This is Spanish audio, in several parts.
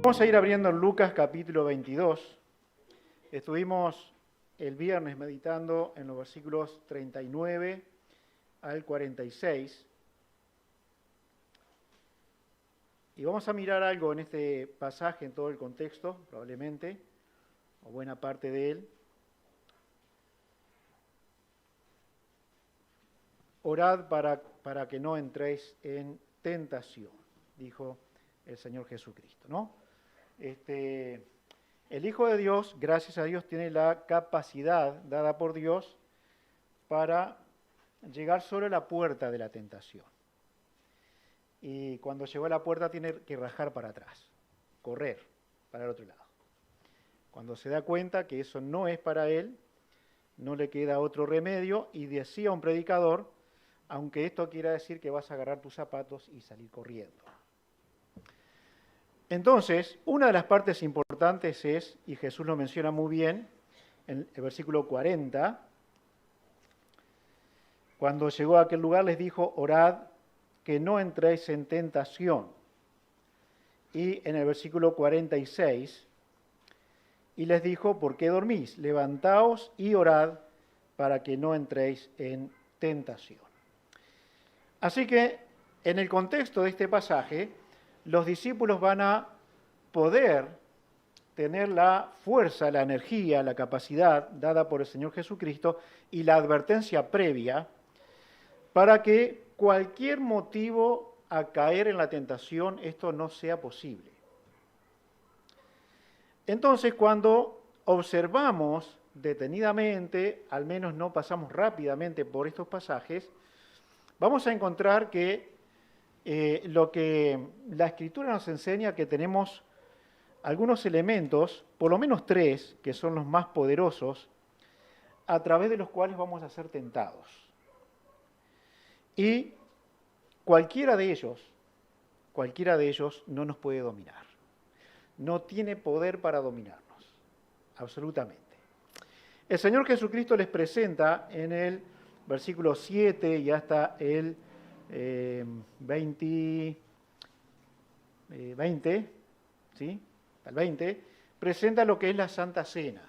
Vamos a ir abriendo en Lucas capítulo 22. Estuvimos el viernes meditando en los versículos 39 al 46. Y vamos a mirar algo en este pasaje, en todo el contexto, probablemente, o buena parte de él. Orad para que no entréis en tentación, dijo el Señor Jesucristo, ¿no? El Hijo de Dios, gracias a Dios, tiene la capacidad dada por Dios para llegar solo a la puerta de la tentación. Y cuando llegó a la puerta tiene que rajar para atrás, correr para el otro lado. Cuando se da cuenta que eso no es para él, no le queda otro remedio, y decía un predicador, aunque esto quiera decir que vas a agarrar tus zapatos y salir corriendo. Entonces, una de las partes importantes es, y Jesús lo menciona muy bien, en el versículo 40, cuando llegó a aquel lugar les dijo, orad que no entréis en tentación. Y en el versículo 46, y les dijo, ¿por qué dormís? Levantaos y orad para que no entréis en tentación. Así que, en el contexto de este pasaje, los discípulos van a poder tener la fuerza, la energía, la capacidad dada por el Señor Jesucristo y la advertencia previa para que cualquier motivo a caer en la tentación, esto no sea posible. Entonces, cuando observamos detenidamente, al menos no pasamos rápidamente por estos pasajes, vamos a encontrar que lo que la Escritura nos enseña que tenemos algunos elementos, por lo menos tres, que son los más poderosos, a través de los cuales vamos a ser tentados. Y cualquiera de ellos no nos puede dominar. No tiene poder para dominarnos, absolutamente. El Señor Jesucristo les presenta en el versículo 7 y hasta el 20, ¿sí? Al 20, presenta lo que es la Santa Cena.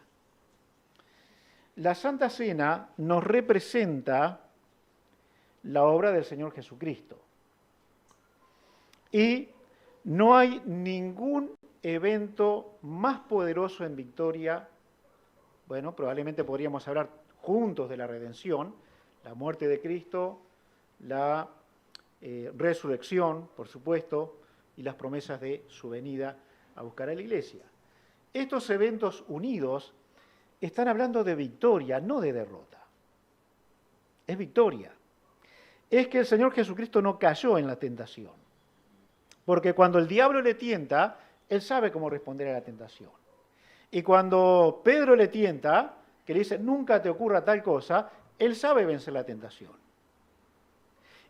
La Santa Cena nos representa la obra del Señor Jesucristo. Y no hay ningún evento más poderoso en victoria. Bueno, probablemente podríamos hablar juntos de la redención, la muerte de Cristo, la resurrección, por supuesto, y las promesas de su venida a buscar a la iglesia. Estos eventos unidos están hablando de victoria, no de derrota. Es victoria. Es que el Señor Jesucristo no cayó en la tentación. Porque cuando el diablo le tienta, él sabe cómo responder a la tentación. Y cuando Pedro le tienta, que le dice, nunca te ocurra tal cosa, él sabe vencer la tentación.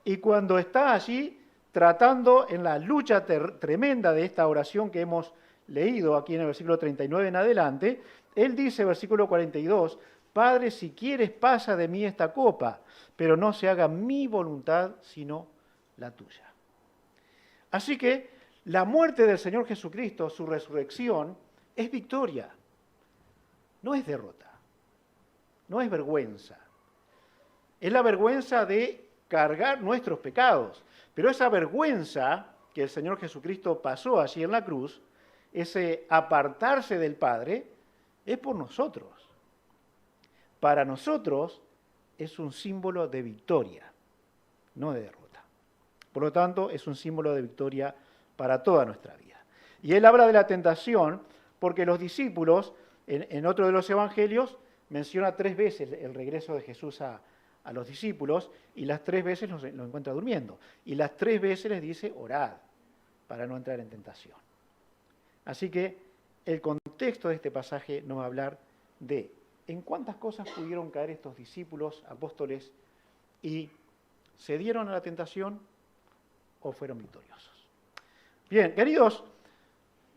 Y cuando está allí tratando en la lucha tremenda de esta oración que hemos leído aquí en el versículo 39 en adelante, él dice, versículo 42, Padre, si quieres pasa de mí esta copa, pero no se haga mi voluntad sino la tuya. Así que la muerte del Señor Jesucristo, su resurrección, es victoria, no es derrota, no es vergüenza. Es la vergüenza de cargar nuestros pecados. Pero esa vergüenza que el Señor Jesucristo pasó allí en la cruz, ese apartarse del Padre, es por nosotros. Para nosotros es un símbolo de victoria, no de derrota. Por lo tanto, es un símbolo de victoria para toda nuestra vida. Y él habla de la tentación porque los discípulos, en otro de los evangelios, menciona 3 veces el regreso de Jesús a los discípulos, y las 3 veces lo encuentra durmiendo. Y las 3 veces les dice, orad, para no entrar en tentación. Así que el contexto de este pasaje nos va a hablar de en cuántas cosas pudieron caer estos discípulos, apóstoles, y se dieron a la tentación o fueron victoriosos. Bien, queridos,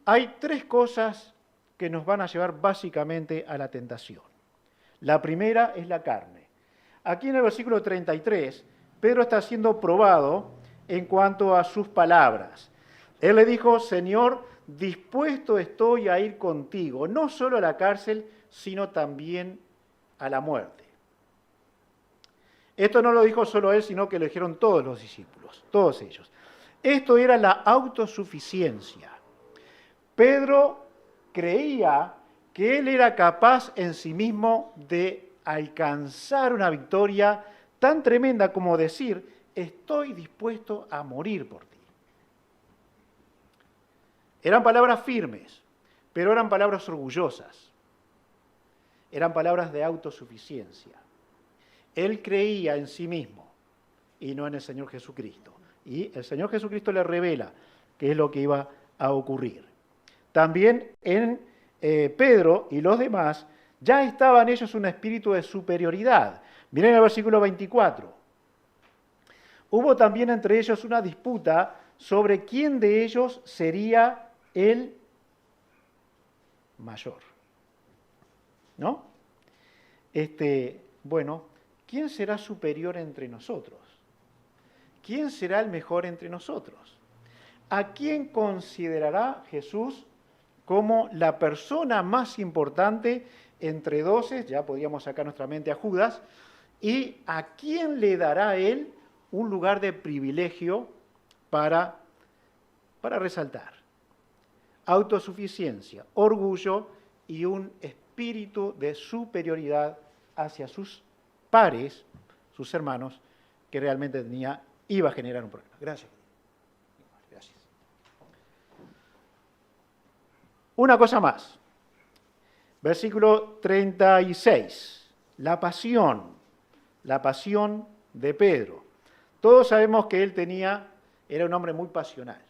hay 3 cosas que nos van a llevar básicamente a la tentación. La primera es la carne. Aquí en el versículo 33, Pedro está siendo probado en cuanto a sus palabras. Él le dijo, Señor, dispuesto estoy a ir contigo, no solo a la cárcel, sino también a la muerte. Esto no lo dijo solo él, sino que lo dijeron todos los discípulos, todos ellos. Esto era la autosuficiencia. Pedro creía que él era capaz en sí mismo de alcanzar una victoria tan tremenda como decir, estoy dispuesto a morir por ti. Eran palabras firmes, pero eran palabras orgullosas. Eran palabras de autosuficiencia. Él creía en sí mismo y no en el Señor Jesucristo. Y el Señor Jesucristo le revela qué es lo que iba a ocurrir. También en Pedro y los demás ya estaban ellos un espíritu de superioridad. Miren el versículo 24. Hubo también entre ellos una disputa sobre quién de ellos sería el mayor. ¿No? Bueno, ¿quién será superior entre nosotros? ¿Quién será el mejor entre nosotros? ¿A quién considerará Jesús como la persona más importante entre 12? Ya podríamos sacar nuestra mente a Judas. ¿Y a quién le dará él un lugar de privilegio para resaltar? Autosuficiencia, orgullo y un espíritu de superioridad hacia sus pares, sus hermanos, que realmente iba a generar un problema. Gracias. Gracias. Una cosa más. Versículo 36. La pasión de Pedro. Todos sabemos que él era un hombre muy pasional,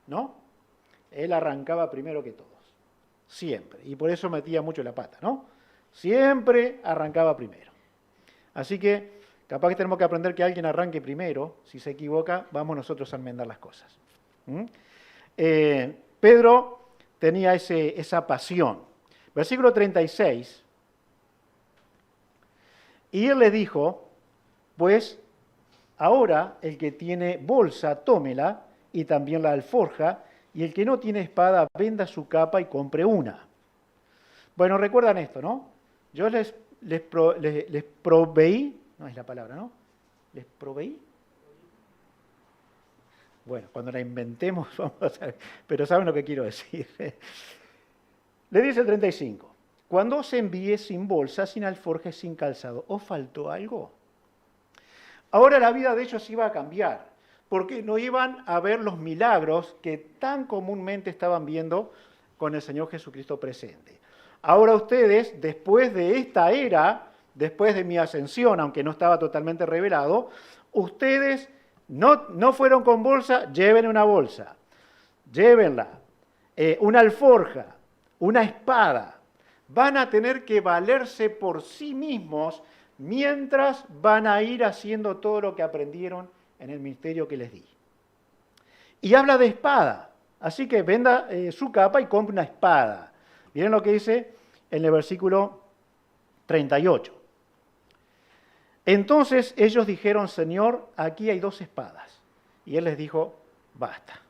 ¿no? Él arrancaba primero que todos, siempre. Y por eso metía mucho la pata, ¿no? Siempre arrancaba primero. Así que capaz que tenemos que aprender que alguien arranque primero. Si se equivoca, vamos nosotros a enmendar las cosas. Pedro tenía esa pasión. Versículo 36. Y él le dijo, pues ahora el que tiene bolsa, tómela, y también la alforja, y el que no tiene espada, venda su capa y compre una. Bueno, recuerdan esto, ¿no? Yo les proveí, no es la palabra, ¿no? ¿Les proveí? Bueno, cuando la inventemos vamos a ver, pero saben lo que quiero decir. Le dice el 35, cuando os envíe sin bolsa, sin alforja, sin calzado, ¿os faltó algo? Ahora la vida de ellos iba a cambiar, porque no iban a ver los milagros que tan comúnmente estaban viendo con el Señor Jesucristo presente. Ahora ustedes, después de esta era, después de mi ascensión, aunque no estaba totalmente revelado, ustedes no fueron con bolsa, lleven una bolsa, llévenla, una alforja, una espada. Van a tener que valerse por sí mismos mientras van a ir haciendo todo lo que aprendieron en el ministerio que les di. Y habla de espada, así que venda su capa y compre una espada. Miren lo que dice en el versículo 38. Entonces ellos dijeron, Señor, aquí hay 2 espadas. Y él les dijo, basta.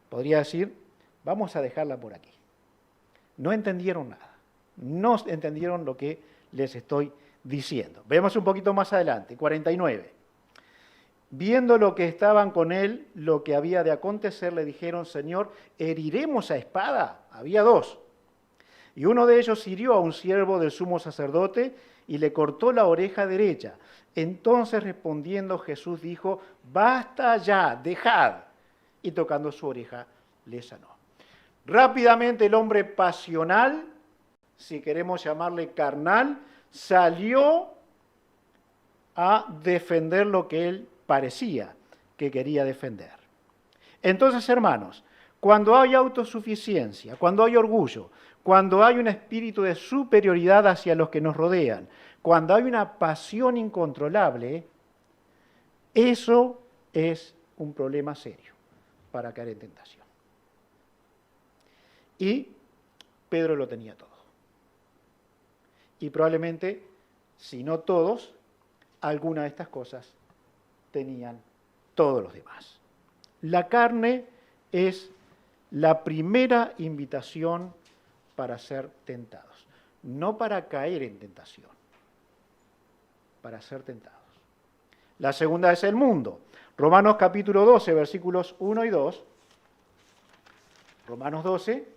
Podría decir, vamos a dejarla por aquí. No entendieron nada. No entendieron lo que les estoy diciendo. Vemos un poquito más adelante, 49. Viendo lo que estaban con él, lo que había de acontecer, le dijeron, Señor, ¿heriremos a espada? Había 2. Y uno de ellos hirió a un siervo del sumo sacerdote y le cortó la oreja derecha. Entonces respondiendo Jesús dijo, basta ya, dejad. Y tocando su oreja, le sanó. Rápidamente el hombre pasional, si queremos llamarle carnal, salió a defender lo que él parecía que quería defender. Entonces, hermanos, cuando hay autosuficiencia, cuando hay orgullo, cuando hay un espíritu de superioridad hacia los que nos rodean, cuando hay una pasión incontrolable, eso es un problema serio para caer en tentación. Y Pedro lo tenía todo. Y probablemente, si no todos, alguna de estas cosas tenían todos los demás. La carne es la primera invitación para ser tentados. No para caer en tentación, para ser tentados. La segunda es el mundo. Romanos capítulo 12, versículos 1 y 2. Romanos 12,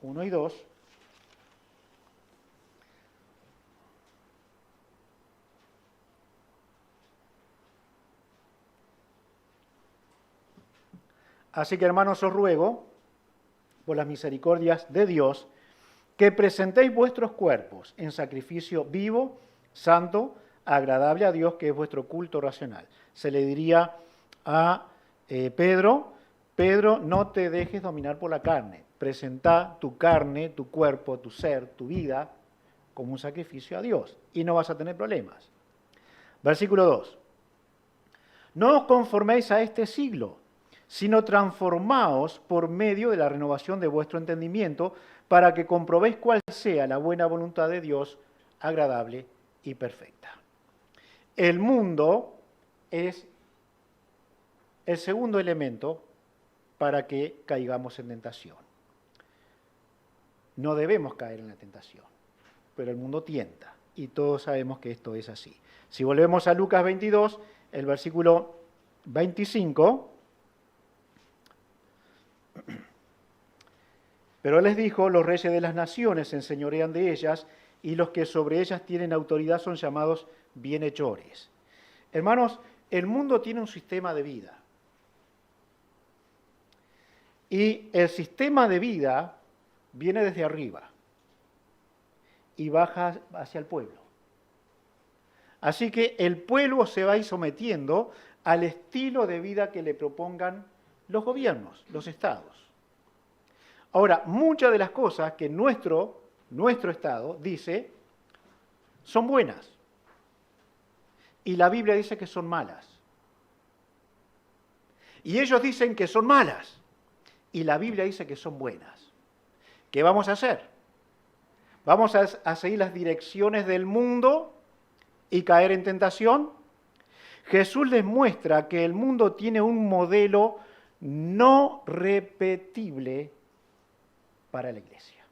1 y 2. Así que, hermanos, os ruego, por las misericordias de Dios, que presentéis vuestros cuerpos en sacrificio vivo, santo, agradable a Dios, que es vuestro culto racional. Se le diría a Pedro, no te dejes dominar por la carne. Presenta tu carne, tu cuerpo, tu ser, tu vida, como un sacrificio a Dios, y no vas a tener problemas. Versículo 2. No os conforméis a este siglo, sino transformaos por medio de la renovación de vuestro entendimiento, para que comprobéis cuál sea la buena voluntad de Dios, agradable y perfecta. El mundo es el segundo elemento para que caigamos en tentación. No debemos caer en la tentación, pero el mundo tienta, y todos sabemos que esto es así. Si volvemos a Lucas 22, el versículo 25... Pero les dijo, los reyes de las naciones se enseñorean de ellas, y los que sobre ellas tienen autoridad son llamados bienhechores. Hermanos, el mundo tiene un sistema de vida. Y el sistema de vida viene desde arriba y baja hacia el pueblo. Así que el pueblo se va a ir sometiendo al estilo de vida que le propongan los gobiernos, los estados. Ahora, muchas de las cosas que nuestro Estado dice son buenas. Y la Biblia dice que son malas. Y ellos dicen que son malas. Y la Biblia dice que son buenas. ¿Qué vamos a hacer? ¿Vamos a seguir las direcciones del mundo y caer en tentación? Jesús les muestra que el mundo tiene un modelo no repetible para la iglesia.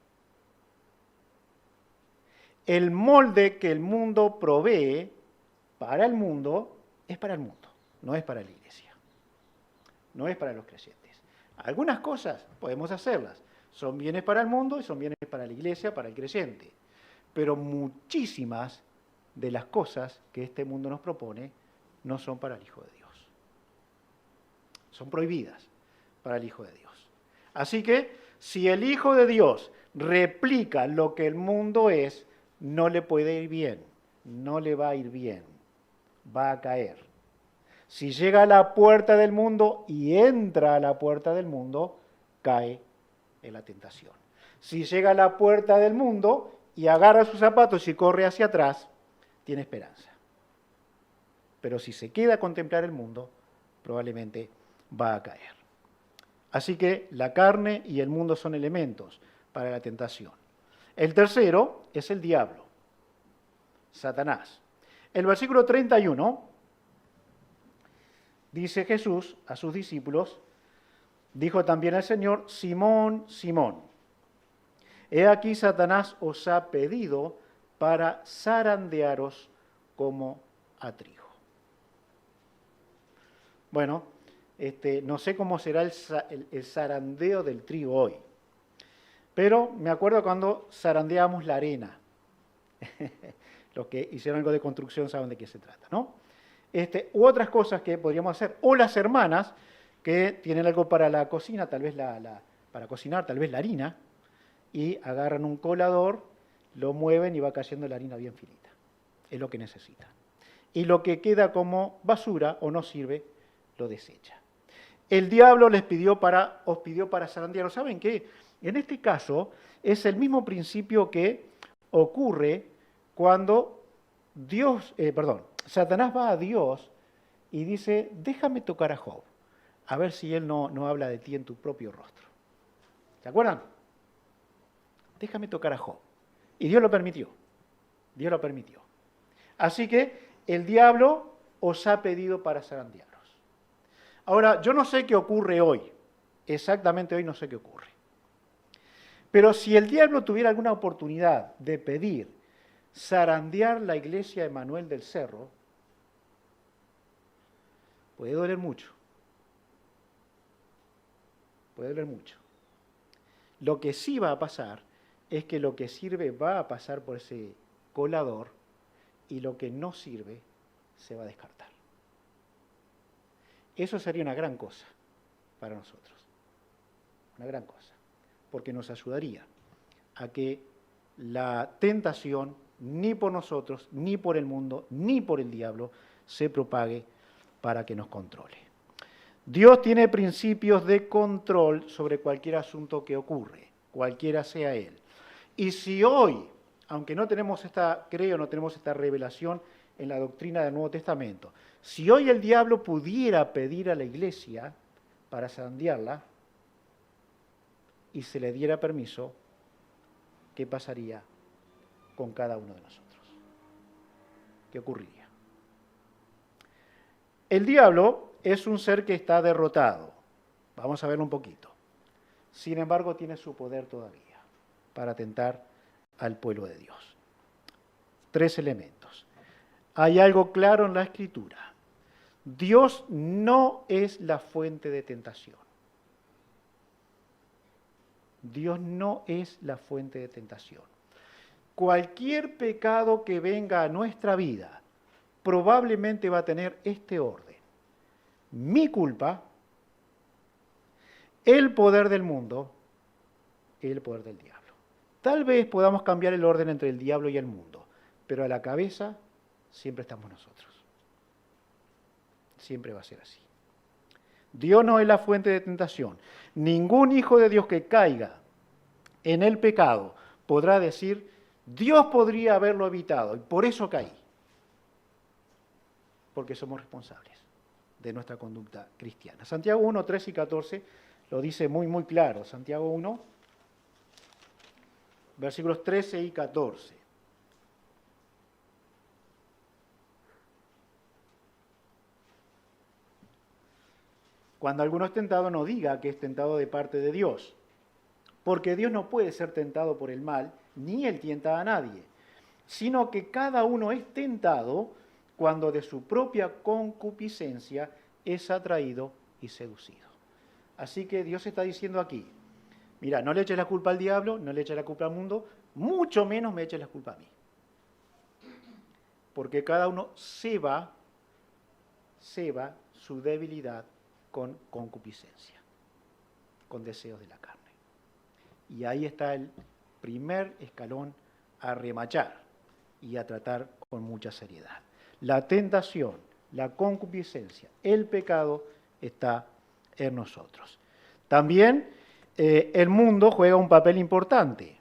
El molde que el mundo provee para el mundo es para el mundo, no es para la iglesia, no es para los creyentes. Algunas cosas podemos hacerlas, son bienes para el mundo y son bienes para la iglesia, para el creyente, pero muchísimas de las cosas que este mundo nos propone no son para el Hijo de Dios. Son prohibidas para el Hijo de Dios. Así que si el Hijo de Dios replica lo que el mundo es, no le puede ir bien, no le va a ir bien, va a caer. Si llega a la puerta del mundo y entra a la puerta del mundo, cae en la tentación. Si llega a la puerta del mundo y agarra sus zapatos y corre hacia atrás, tiene esperanza. Pero si se queda a contemplar el mundo, probablemente va a caer. Así que la carne y el mundo son elementos para la tentación. El tercero es el diablo, Satanás. El versículo 31 dice Jesús a sus discípulos, dijo también el Señor, Simón, Simón, he aquí Satanás os ha pedido para zarandearos como a trigo. Bueno, no sé cómo será el zarandeo del trigo hoy, pero me acuerdo cuando zarandeábamos la arena. Los que hicieron algo de construcción saben de qué se trata, ¿no? U otras cosas que podríamos hacer, o las hermanas que tienen algo para la cocina, tal vez para cocinar, tal vez la harina, y agarran un colador, lo mueven y va cayendo la harina bien finita. Es lo que necesitan. Y lo que queda como basura o no sirve, lo desecha. El diablo os pidió para zarandearos. ¿Saben qué? En este caso es el mismo principio que ocurre cuando Satanás va a Dios y dice, déjame tocar a Job, a ver si él no habla de ti en tu propio rostro. ¿Se acuerdan? Déjame tocar a Job. Y Dios lo permitió. Dios lo permitió. Así que el diablo os ha pedido para zarandearos. Ahora, yo no sé qué ocurre hoy. Exactamente hoy no sé qué ocurre. Pero si el diablo tuviera alguna oportunidad de pedir zarandear la iglesia de Manuel del Cerro, puede doler mucho. Puede doler mucho. Lo que sí va a pasar es que lo que sirve va a pasar por ese colador y lo que no sirve se va a descartar. Eso sería una gran cosa para nosotros. Una gran cosa. Porque nos ayudaría a que la tentación, ni por nosotros, ni por el mundo, ni por el diablo, se propague para que nos controle. Dios tiene principios de control sobre cualquier asunto que ocurre, cualquiera sea él. Y si hoy, aunque no tenemos esta revelación en la doctrina del Nuevo Testamento, si hoy el diablo pudiera pedir a la iglesia para zarandearla y se le diera permiso, ¿qué pasaría con cada uno de nosotros? ¿Qué ocurriría? El diablo es un ser que está derrotado. Vamos a verlo un poquito. Sin embargo, tiene su poder todavía para tentar al pueblo de Dios. 3 elementos. Hay algo claro en la Escritura. Dios no es la fuente de tentación. Dios no es la fuente de tentación. Cualquier pecado que venga a nuestra vida probablemente va a tener este orden. Mi culpa, el poder del mundo, el poder del diablo. Tal vez podamos cambiar el orden entre el diablo y el mundo, pero a la cabeza siempre estamos nosotros. Siempre va a ser así. Dios no es la fuente de tentación. Ningún hijo de Dios que caiga en el pecado podrá decir, Dios podría haberlo evitado y por eso caí. Porque somos responsables de nuestra conducta cristiana. Santiago 1, 13 y 14 lo dice muy, muy claro. Santiago 1, versículos 13 y 14. Cuando alguno es tentado, no diga que es tentado de parte de Dios, porque Dios no puede ser tentado por el mal, ni él tienta a nadie, sino que cada uno es tentado cuando de su propia concupiscencia es atraído y seducido. Así que Dios está diciendo aquí, mira, no le eches la culpa al diablo, no le eches la culpa al mundo, mucho menos me eches la culpa a mí. Porque cada uno ceba su debilidad con concupiscencia, con deseos de la carne. Y ahí está el primer escalón a remachar y a tratar con mucha seriedad. La tentación, la concupiscencia, el pecado está en nosotros. También el mundo juega un papel importante,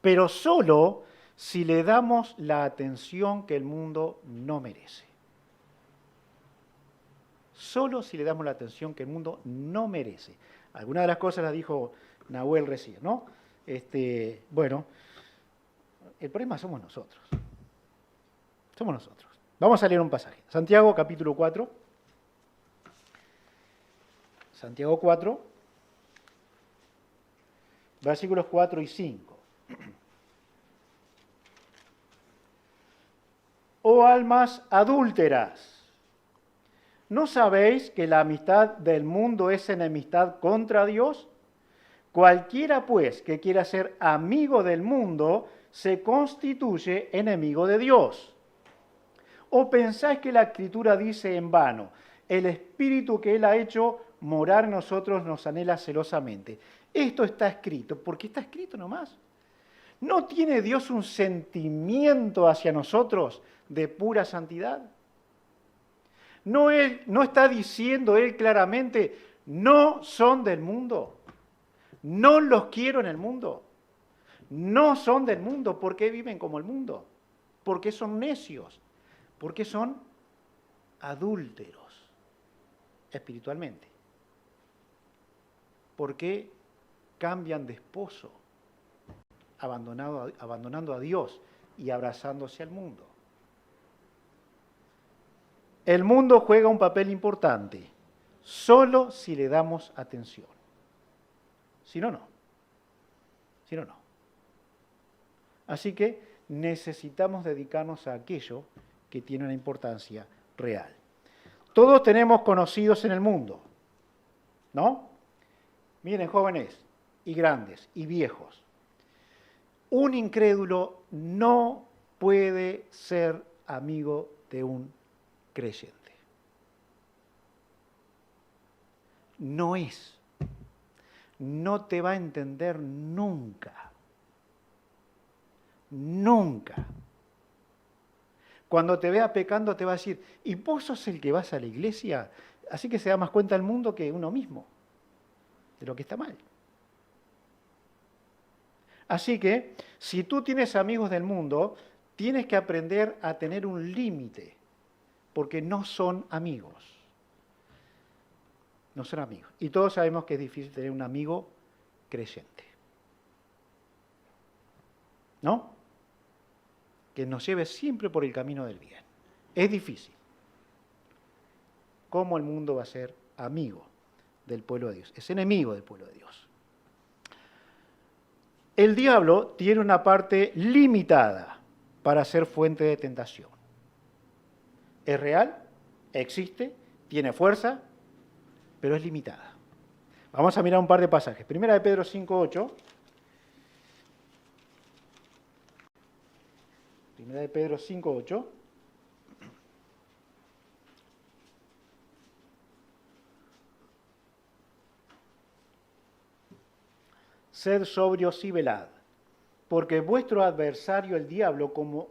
pero solo si le damos la atención que el mundo no merece. Solo si le damos la atención que el mundo no merece. Algunas de las cosas las dijo Nahuel recién, ¿no? Bueno, el problema somos nosotros. Somos nosotros. Vamos a leer un pasaje. Santiago capítulo 4. Santiago 4, versículos 4 y 5. Oh almas adúlteras, ¿no sabéis que la amistad del mundo es enemistad contra Dios? Cualquiera, pues, que quiera ser amigo del mundo, se constituye enemigo de Dios. ¿O pensáis que la Escritura dice en vano, el Espíritu que Él ha hecho morar en nosotros nos anhela celosamente? Esto está escrito, porque está escrito nomás. ¿No tiene Dios un sentimiento hacia nosotros de pura santidad? No está diciendo Él claramente, no son del mundo, no los quiero en el mundo, no son del mundo, ¿por qué viven como el mundo? Porque son necios, porque son adúlteros espiritualmente, porque cambian de esposo, abandonando a Dios y abrazándose al mundo. El mundo juega un papel importante, solo si le damos atención. Si no, no. Si no, no. Así que necesitamos dedicarnos a aquello que tiene una importancia real. Todos tenemos conocidos en el mundo, ¿no? Miren, jóvenes y grandes y viejos. Un incrédulo no puede ser amigo de un creyente. No es. No te va a entender nunca. Nunca. Cuando te vea pecando te va a decir, ¿y vos sos el que vas a la iglesia? Así que se da más cuenta el mundo que uno mismo de lo que está mal. Así que, si tú tienes amigos del mundo, tienes que aprender a tener un límite, porque no son amigos. No son amigos. Y todos sabemos que es difícil tener un amigo creyente. ¿No? Que nos lleve siempre por el camino del bien. Es difícil. ¿Cómo el mundo va a ser amigo del pueblo de Dios? Es enemigo del pueblo de Dios. El diablo tiene una parte limitada para ser fuente de tentación. Es real, existe, tiene fuerza, pero es limitada. Vamos a mirar un par de pasajes. Primera de Pedro 5:8. Primera de Pedro 5:8. Sed sobrios y velad, porque vuestro adversario el diablo como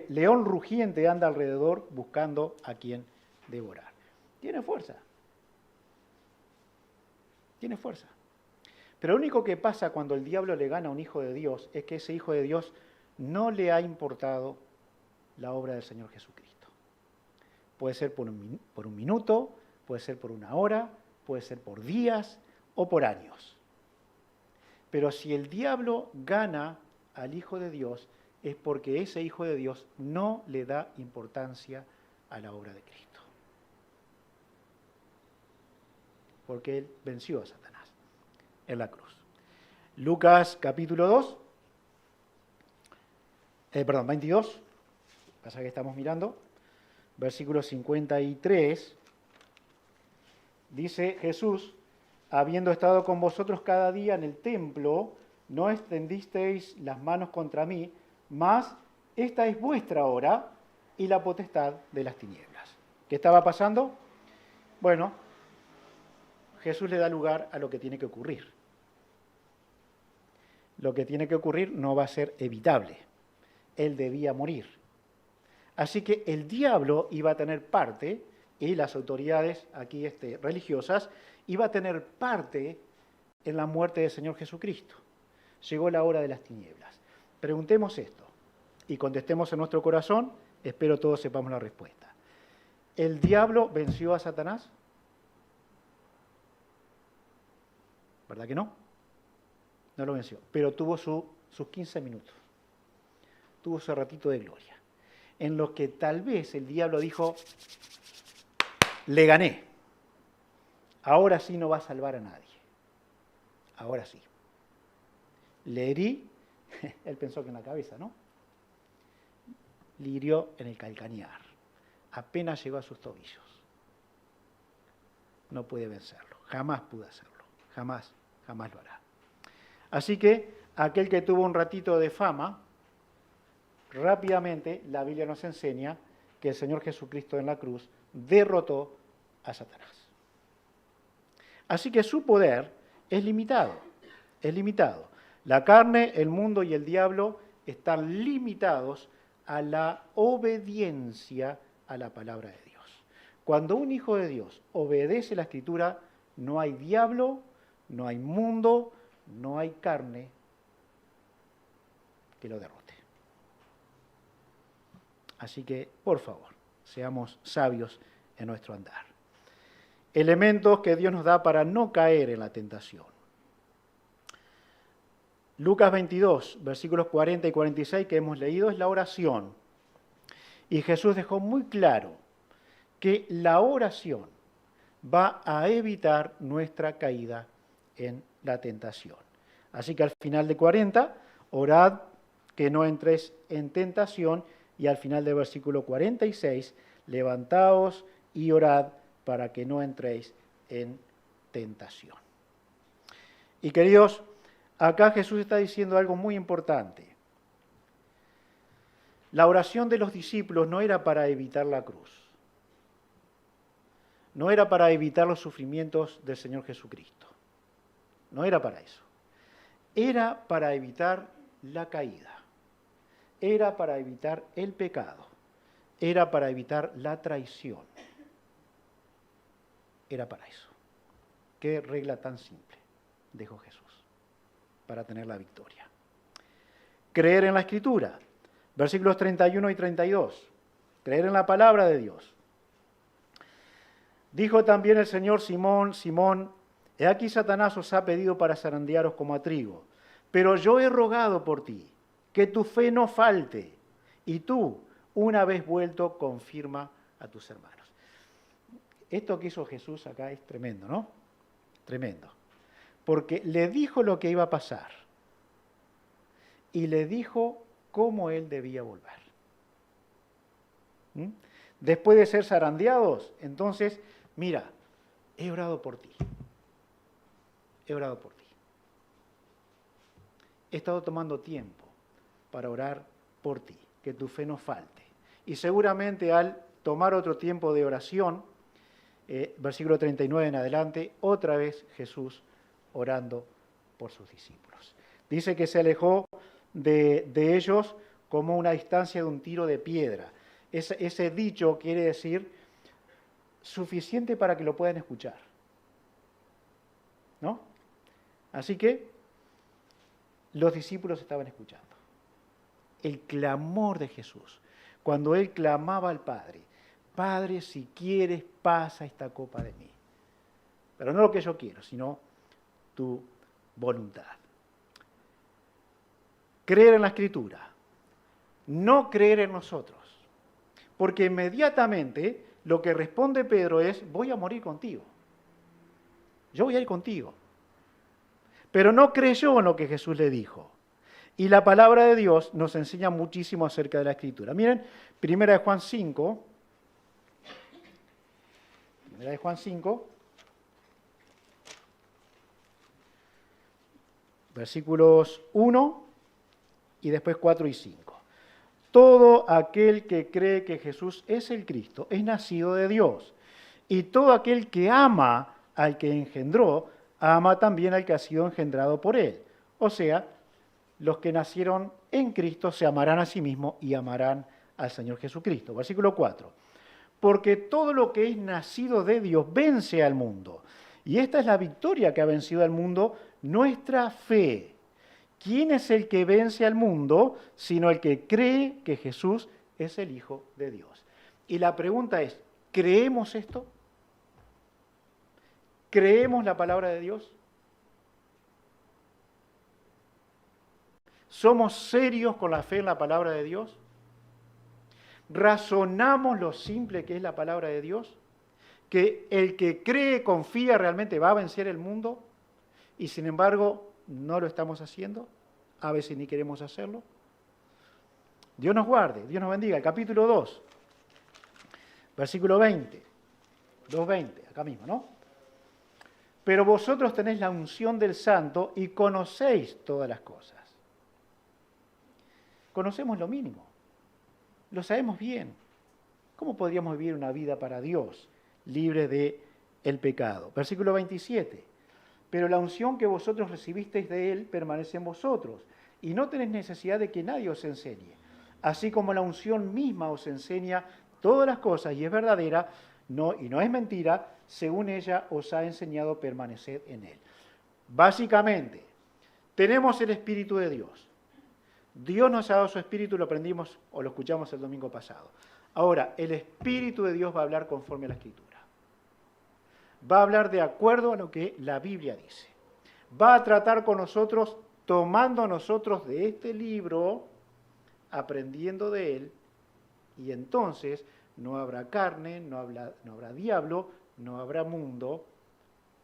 león rugiente anda alrededor buscando a quien devorar. Tiene fuerza. Tiene fuerza. Pero lo único que pasa cuando el diablo le gana a un hijo de Dios es que ese hijo de Dios no le ha importado la obra del Señor Jesucristo. Puede ser por un minuto, puede ser por una hora, puede ser por días o por años. Pero si el diablo gana al Hijo de Dios, es porque ese Hijo de Dios no le da importancia a la obra de Cristo. Porque él venció a Satanás en la cruz. Lucas capítulo 22, pasa que estamos mirando, versículo 53. Dice Jesús, habiendo estado con vosotros cada día en el templo, no extendisteis las manos contra mí, mas esta es vuestra hora y la potestad de las tinieblas. ¿Qué estaba pasando? Bueno, Jesús le da lugar a lo que tiene que ocurrir. Lo que tiene que ocurrir no va a ser evitable. Él debía morir. Así que el diablo iba a tener parte, y las autoridades aquí religiosas, iba a tener parte en la muerte del Señor Jesucristo. Llegó la hora de las tinieblas. Preguntemos esto y contestemos en nuestro corazón, espero todos sepamos la respuesta. ¿El diablo venció a Satanás? ¿Verdad que no? No lo venció, pero tuvo sus 15 minutos. Tuvo su ratito de gloria, en los que tal vez el diablo dijo, le gané. Ahora sí no va a salvar a nadie. Ahora sí. Le herí, él pensó que en la cabeza, ¿no? Le hirió en el calcañar. Apenas llegó a sus tobillos. No puede vencerlo. Jamás pudo hacerlo. Jamás lo hará. Así que aquel que tuvo un ratito de fama, rápidamente la Biblia nos enseña que el Señor Jesucristo en la cruz derrotó a Satanás. Así que su poder es limitado, es limitado. La carne, el mundo y el diablo están limitados a la obediencia a la palabra de Dios. Cuando un hijo de Dios obedece la Escritura, no hay diablo, no hay mundo, no hay carne que lo derrote. Así que, por favor, seamos sabios en nuestro andar. Elementos que Dios nos da para no caer en la tentación. Lucas 22, versículos 40 y 46 que hemos leído es la oración. Y Jesús dejó muy claro que la oración va a evitar nuestra caída en la tentación. Así que al final de 40, orad que no entréis en tentación, y al final del versículo 46, levantaos y orad para que no entréis en tentación. Y queridos, acá Jesús está diciendo algo muy importante. La oración de los discípulos no era para evitar la cruz, no era para evitar los sufrimientos del Señor Jesucristo, no era para eso, era para evitar la caída, era para evitar el pecado, era para evitar la traición, era para eso. Qué regla tan simple dejó Jesús para tener la victoria. Creer en la Escritura. Versículos 31 y 32. Creer en la palabra de Dios. Dijo también el Señor: Simón, Simón, he aquí Satanás os ha pedido para zarandearos como a trigo, pero yo he rogado por ti, que tu fe no falte, y tú, una vez vuelto, confirma a tus hermanos. Esto que hizo Jesús acá es tremendo, ¿no? Tremendo. Porque le dijo lo que iba a pasar, y le dijo cómo él debía volver. Después de ser zarandeados, entonces, mira, he orado por ti. He orado por ti. He estado tomando tiempo para orar por ti, que tu fe no falte. Y seguramente al tomar otro tiempo de oración, versículo 39 en adelante, otra vez Jesús orando por sus discípulos. Dice que se alejó de ellos como una distancia de un tiro de piedra. Ese dicho quiere decir suficiente para que lo puedan escuchar, ¿no? Así que los discípulos estaban escuchando el clamor de Jesús. Cuando él clamaba al Padre: Padre, si quieres, pasa esta copa de mí. Pero no lo que yo quiero, sino tu voluntad. Creer en la Escritura, no creer en nosotros. Porque inmediatamente lo que responde Pedro es: voy a morir contigo. Yo voy a ir contigo. Pero no creyó en lo que Jesús le dijo. Y la palabra de Dios nos enseña muchísimo acerca de la Escritura. Miren, 1 Juan 5. 1 Juan 5. Versículos 1 y después 4 y 5. Todo aquel que cree que Jesús es el Cristo es nacido de Dios. Y todo aquel que ama al que engendró, ama también al que ha sido engendrado por él. O sea, los que nacieron en Cristo se amarán a sí mismos y amarán al Señor Jesucristo. Versículo 4. Porque todo lo que es nacido de Dios vence al mundo. Y esta es la victoria que ha vencido al mundo, nuestra fe. ¿Quién es el que vence al mundo sino el que cree que Jesús es el Hijo de Dios? Y la pregunta es: ¿creemos esto? ¿Creemos la palabra de Dios? ¿Somos serios con la fe en la palabra de Dios? ¿Razonamos lo simple que es la palabra de Dios? ¿Que el que cree, confía, realmente va a vencer el mundo? Y sin embargo, no lo estamos haciendo. A veces ni queremos hacerlo. Dios nos guarde, Dios nos bendiga. El capítulo 2, versículo 20. 2:20, acá mismo, ¿no? Pero vosotros tenéis la unción del Santo y conocéis todas las cosas. Conocemos lo mínimo. Lo sabemos bien. ¿Cómo podríamos vivir una vida para Dios, libre del pecado? Versículo 27. Pero la unción que vosotros recibisteis de Él permanece en vosotros, y no tenéis necesidad de que nadie os enseñe. Así como la unción misma os enseña todas las cosas y es verdadera, y no es mentira, según ella os ha enseñado a permanecer en Él. Básicamente, tenemos el Espíritu de Dios. Dios nos ha dado su Espíritu, lo aprendimos o lo escuchamos el domingo pasado. Ahora, el Espíritu de Dios va a hablar conforme a la Escritura. Va a hablar de acuerdo a lo que la Biblia dice. Va a tratar con nosotros, tomando nosotros de este libro, aprendiendo de él, y entonces no habrá carne, no habrá diablo, no habrá mundo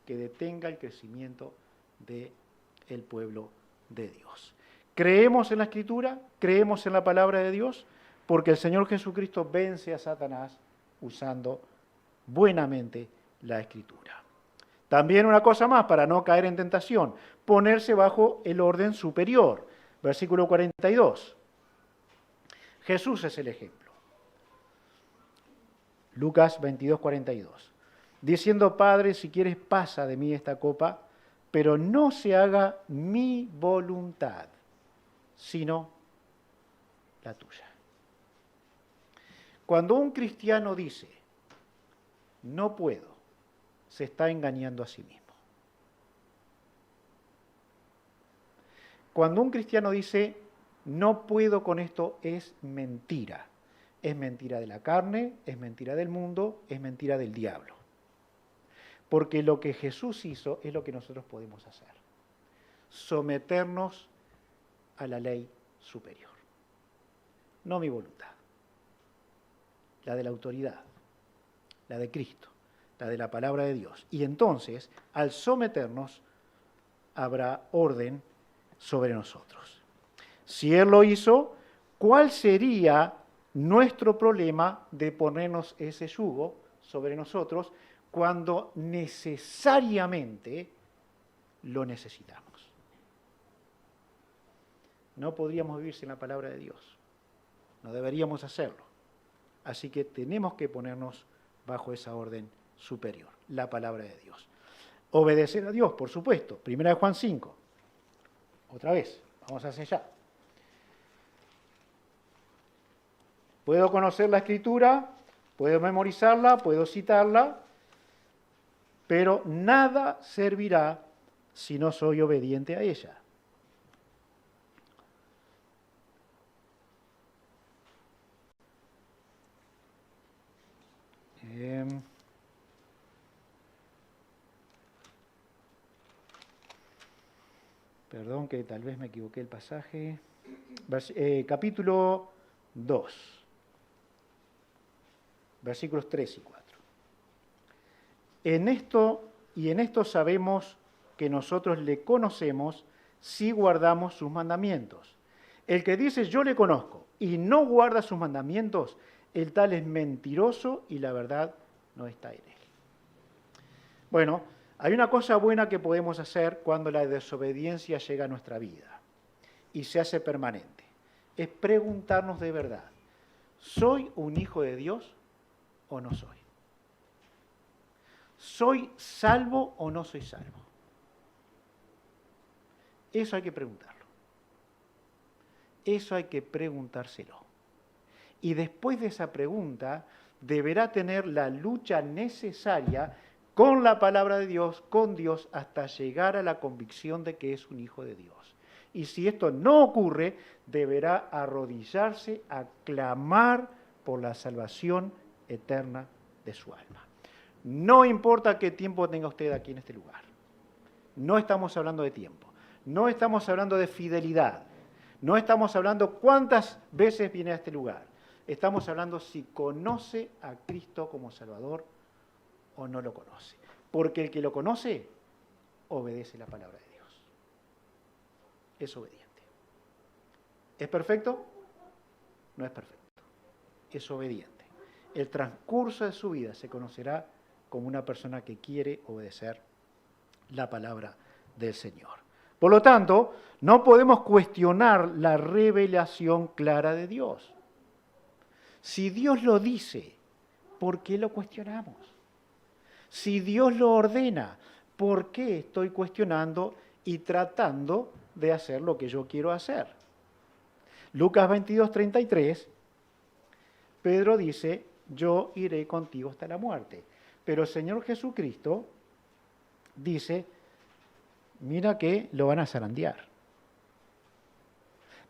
que detenga el crecimiento del pueblo de Dios. Creemos en la Escritura, creemos en la palabra de Dios, porque el Señor Jesucristo vence a Satanás usando buenamente la Escritura. También una cosa más, para no caer en tentación, ponerse bajo el orden superior. Versículo 42. Jesús es el ejemplo. Lucas 22, 42. Diciendo, Padre, si quieres pasa de mí esta copa, pero no se haga mi voluntad, sino la tuya. Cuando un cristiano dice, no puedo, se está engañando a sí mismo. Cuando un cristiano dice, no puedo con esto, es mentira. Es mentira de la carne, es mentira del mundo, es mentira del diablo. Porque lo que Jesús hizo es lo que nosotros podemos hacer. Someternos a la ley superior. No mi voluntad. La de la autoridad. La de Cristo. La de la palabra de Dios. Y entonces, al someternos, habrá orden sobre nosotros. Si Él lo hizo, ¿cuál sería nuestro problema de ponernos ese yugo sobre nosotros cuando necesariamente lo necesitamos? No podríamos vivir sin la palabra de Dios. No deberíamos hacerlo. Así que tenemos que ponernos bajo esa orden superior, la palabra de Dios. Obedecer a Dios, por supuesto. 1 Juan 5. Otra vez, vamos hacia allá. Puedo conocer la Escritura, puedo memorizarla, puedo citarla, pero nada servirá si no soy obediente a ella. Perdón que tal vez me equivoqué el pasaje. Capítulo 2, versículos 3 y 4. En esto sabemos que nosotros le conocemos si guardamos sus mandamientos. El que dice yo le conozco y no guarda sus mandamientos, el tal es mentiroso y la verdad no está en él. Bueno, hay una cosa buena que podemos hacer cuando la desobediencia llega a nuestra vida y se hace permanente. Es preguntarnos de verdad, ¿soy un hijo de Dios o no soy? ¿Soy salvo o no soy salvo? Eso hay que preguntarlo. Eso hay que preguntárselo. Y después de esa pregunta, deberá tener la lucha necesaria con la palabra de Dios, con Dios, hasta llegar a la convicción de que es un hijo de Dios. Y si esto no ocurre, deberá arrodillarse a clamar por la salvación eterna de su alma. No importa qué tiempo tenga usted aquí en este lugar. No estamos hablando de tiempo. No estamos hablando de fidelidad. No estamos hablando cuántas veces viene a este lugar. Estamos hablando si conoce a Cristo como Salvador o no lo conoce. Porque el que lo conoce, obedece la palabra de Dios. Es obediente. ¿Es perfecto? No es perfecto. Es obediente. El transcurso de su vida se conocerá como una persona que quiere obedecer la palabra del Señor. Por lo tanto, no podemos cuestionar la revelación clara de Dios. Si Dios lo dice, ¿por qué lo cuestionamos? Si Dios lo ordena, ¿por qué estoy cuestionando y tratando de hacer lo que yo quiero hacer? Lucas 22, 33, Pedro dice, yo iré contigo hasta la muerte. Pero el Señor Jesucristo dice, mira que lo van a zarandear.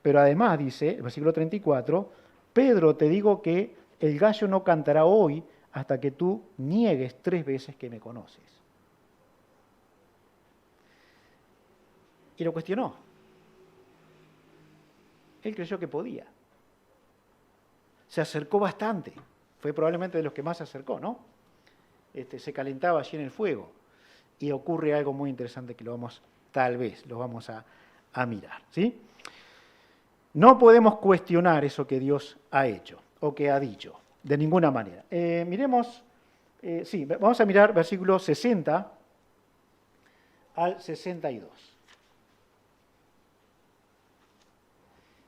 Pero además dice, el versículo 34, Pedro, te digo que el gallo no cantará hoy hasta que tú niegues 3 veces que me conoces. Y lo cuestionó. Él creyó que podía. Se acercó bastante. Fue probablemente de los que más se acercó, ¿no? se calentaba allí en el fuego. Y ocurre algo muy interesante que tal vez lo vamos a mirar, ¿sí? No podemos cuestionar eso que Dios ha hecho o que ha dicho, de ninguna manera. Miremos, vamos a mirar versículos 60 al 62.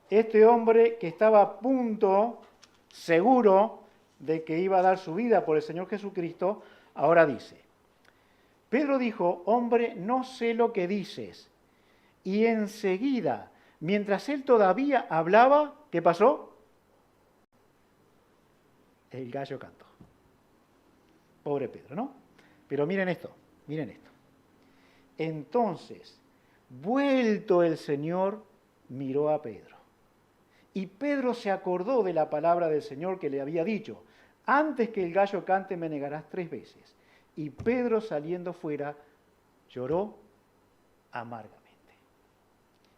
Este hombre que estaba a punto, seguro, de que iba a dar su vida por el Señor Jesucristo, ahora dice, Pedro dijo, hombre, no sé lo que dices. Y enseguida, mientras él todavía hablaba, ¿qué pasó? El gallo cantó. Pobre Pedro, ¿no? Pero miren esto. Entonces, vuelto el Señor, miró a Pedro. Y Pedro se acordó de la palabra del Señor que le había dicho, antes que el gallo cante me negarás 3 veces. Y Pedro saliendo fuera lloró amargamente.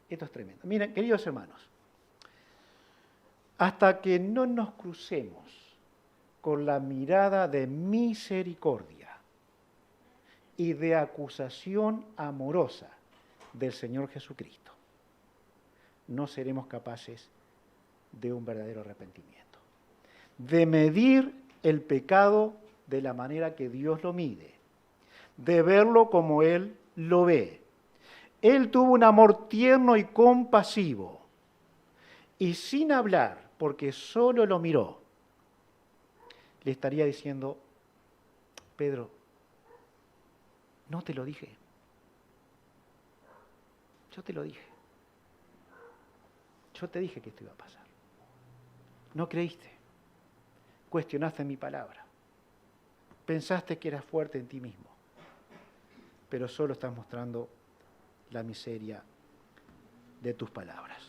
Esto es tremendo. Miren, queridos hermanos, hasta que no nos crucemos con la mirada de misericordia y de acusación amorosa del Señor Jesucristo, no seremos capaces de un verdadero arrepentimiento, de medir el pecado de la manera que Dios lo mide, de verlo como Él lo ve. Él tuvo un amor tierno y compasivo, y sin hablar, porque solo lo miró, le estaría diciendo, Pedro, no te lo dije. Yo te lo dije. Yo te dije que esto iba a pasar. No creíste. Cuestionaste mi palabra. Pensaste que eras fuerte en ti mismo. Pero solo estás mostrando la miseria de tus palabras.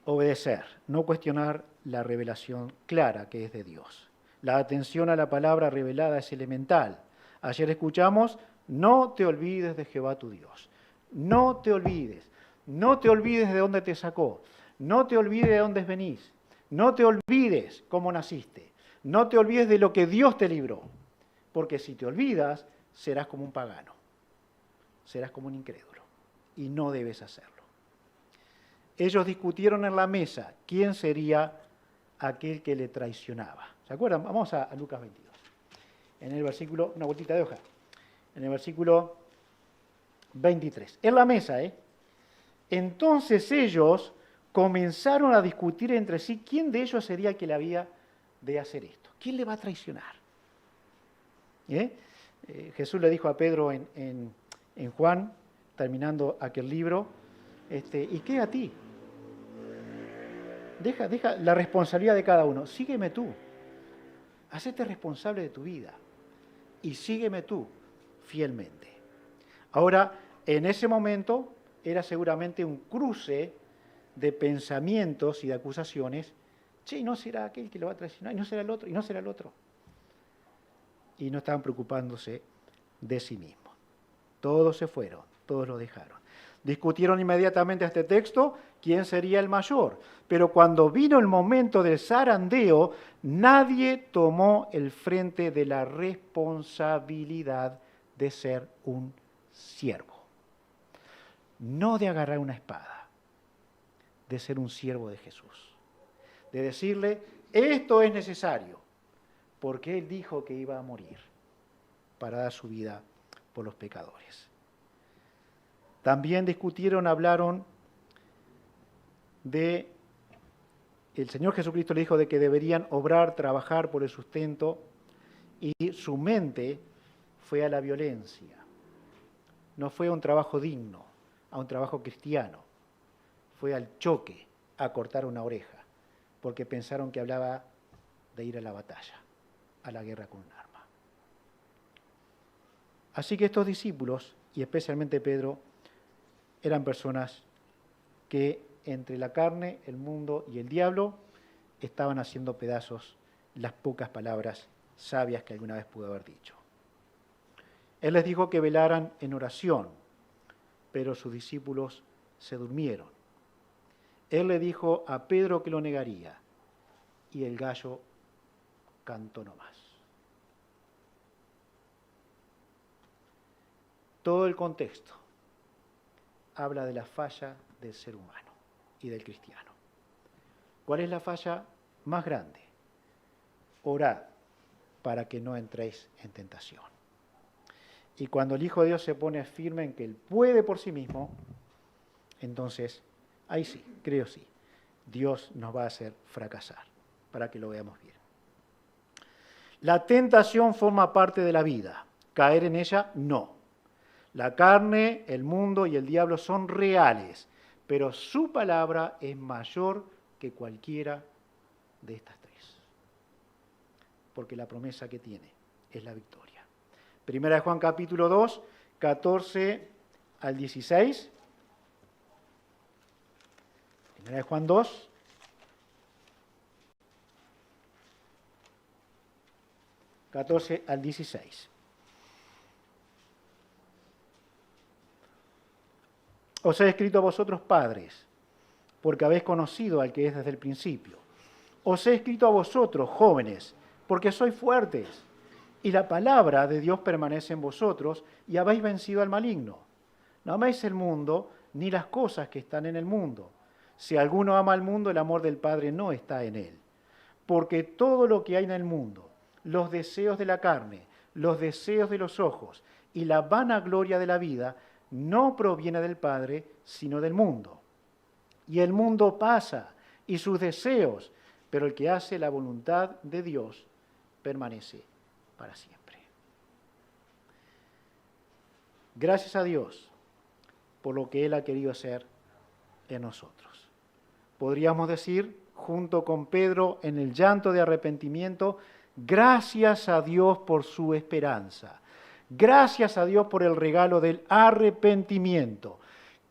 Obedecer, no cuestionar la revelación clara que es de Dios. La atención a la palabra revelada es elemental. Ayer escuchamos, no te olvides de Jehová tu Dios. No te olvides. No te olvides de dónde te sacó. No te olvides de dónde venís. No te olvides cómo naciste. No te olvides de lo que Dios te libró. Porque si te olvidas, serás como un pagano. Serás como un incrédulo. Y no debes hacerlo. Ellos discutieron en la mesa quién sería aquel que le traicionaba. ¿Se acuerdan? Vamos a Lucas 22. En el versículo, una vueltita de hoja. En el versículo 23. En la mesa, Entonces ellos comenzaron a discutir entre sí quién de ellos sería el que le había de hacer esto. ¿Quién le va a traicionar? Jesús le dijo a Pedro en Juan, terminando aquel libro, ¿y qué a ti? Deja la responsabilidad de cada uno. Sígueme tú. Hacete responsable de tu vida. Y sígueme tú fielmente. Ahora, en ese momento era seguramente un cruce de pensamientos y de acusaciones. Che, ¿y no será aquel que lo va a traicionar? ¿Y no será el otro? ¿Y no será el otro? Y no estaban preocupándose de sí mismos. Todos se fueron, todos lo dejaron. Discutieron inmediatamente este texto quién sería el mayor. Pero cuando vino el momento del zarandeo, nadie tomó el frente de la responsabilidad de ser un siervo. No de agarrar una espada, de ser un siervo de Jesús. De decirle, esto es necesario, porque Él dijo que iba a morir para dar su vida por los pecadores. También discutieron, hablaron de, el Señor Jesucristo le dijo de que deberían obrar, trabajar por el sustento, y su mente fue a la violencia. No fue a un trabajo digno, a un trabajo cristiano. Fue al choque, a cortar una oreja, porque pensaron que hablaba de ir a la batalla, a la guerra con un arma. Así que estos discípulos, y especialmente Pedro, eran personas que entre la carne, el mundo y el diablo estaban haciendo pedazos las pocas palabras sabias que alguna vez pudo haber dicho. Él les dijo que velaran en oración, pero sus discípulos se durmieron. Él le dijo a Pedro que lo negaría y el gallo canto no más. Todo el contexto habla de la falla del ser humano y del cristiano. ¿Cuál es la falla más grande? Orad para que no entréis en tentación. Y cuando el Hijo de Dios se pone firme en que Él puede por sí mismo, entonces, ahí sí, creo sí, Dios nos va a hacer fracasar, para que lo veamos bien. La tentación forma parte de la vida, caer en ella, no. La carne, el mundo y el diablo son reales, pero su palabra es mayor que cualquiera de estas tres. Porque la promesa que tiene es la victoria. Primera de Juan capítulo 2, 14 al 16. Primera de Juan 2. 14 al 16. Os he escrito a vosotros, padres, porque habéis conocido al que es desde el principio. Os he escrito a vosotros, jóvenes, porque sois fuertes, y la palabra de Dios permanece en vosotros, y habéis vencido al maligno. No améis el mundo, ni las cosas que están en el mundo. Si alguno ama al mundo, el amor del Padre no está en él. Porque todo lo que hay en el mundo, los deseos de la carne, los deseos de los ojos y la vanagloria de la vida, no proviene del Padre, sino del mundo. Y el mundo pasa, y sus deseos, pero el que hace la voluntad de Dios permanece para siempre. Gracias a Dios por lo que Él ha querido hacer en nosotros. Podríamos decir, junto con Pedro en el llanto de arrepentimiento, gracias a Dios por su esperanza. Gracias a Dios por el regalo del arrepentimiento.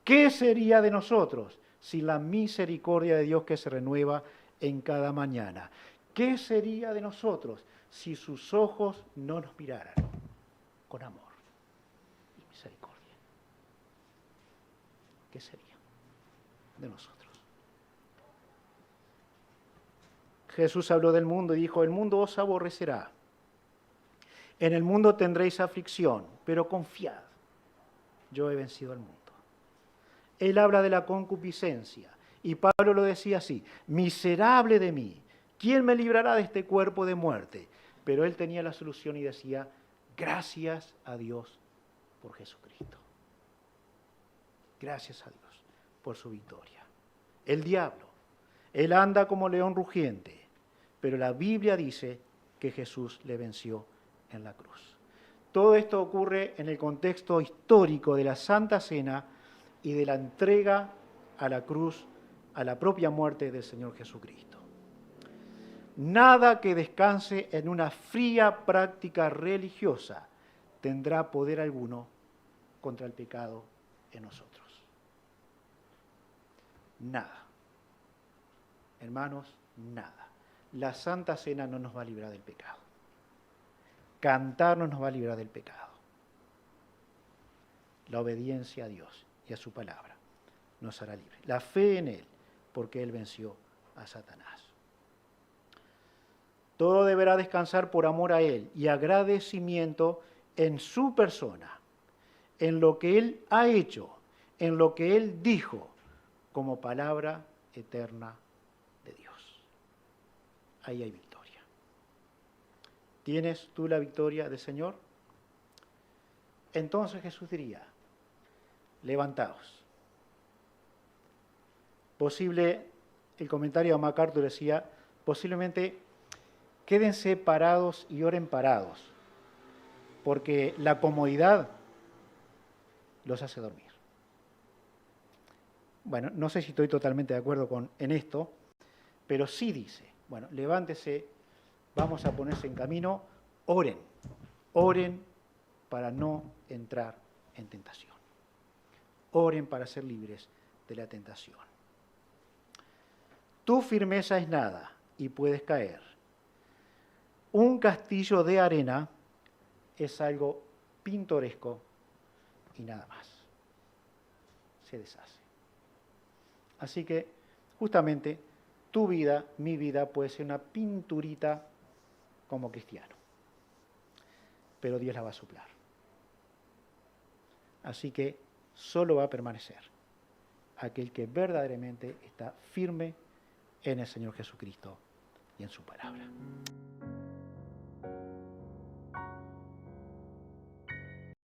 ¿Qué sería de nosotros sin la misericordia de Dios que se renueva en cada mañana? ¿Qué sería de nosotros si sus ojos no nos miraran con amor y misericordia? ¿Qué sería de nosotros? Jesús habló del mundo y dijo, el mundo os aborrecerá. En el mundo tendréis aflicción, pero confiad, yo he vencido al mundo. Él habla de la concupiscencia, y Pablo lo decía así, miserable de mí, ¿quién me librará de este cuerpo de muerte? Pero él tenía la solución y decía, gracias a Dios por Jesucristo. Gracias a Dios por su victoria. El diablo, él anda como león rugiente, pero la Biblia dice que Jesús le venció en la cruz. Todo esto ocurre en el contexto histórico de la Santa Cena y de la entrega a la cruz, a la propia muerte del Señor Jesucristo. Nada que descanse en una fría práctica religiosa tendrá poder alguno contra el pecado en nosotros. Nada. Hermanos, nada. La Santa Cena no nos va a librar del pecado. Cantar no nos va a librar del pecado. La obediencia a Dios y a su palabra nos hará libres. La fe en Él, porque Él venció a Satanás. Todo deberá descansar por amor a Él y agradecimiento en su persona, en lo que Él ha hecho, en lo que Él dijo, como palabra eterna de Dios. Ahí hay victoria. ¿Tienes tú la victoria del Señor? Entonces Jesús diría, levantaos. El comentario de MacArthur decía, posiblemente quédense parados y oren parados, porque la comodidad los hace dormir. Bueno, no sé si estoy totalmente de acuerdo en esto, pero sí dice, bueno, levántese, vamos a ponerse en camino, oren para no entrar en tentación. Oren para ser libres de la tentación. Tu firmeza es nada y puedes caer. Un castillo de arena es algo pintoresco y nada más. Se deshace. Así que, justamente, tu vida, mi vida, puede ser una pinturita como cristiano. Pero Dios la va a suplar. Así que solo va a permanecer aquel que verdaderamente está firme en el Señor Jesucristo y en su palabra.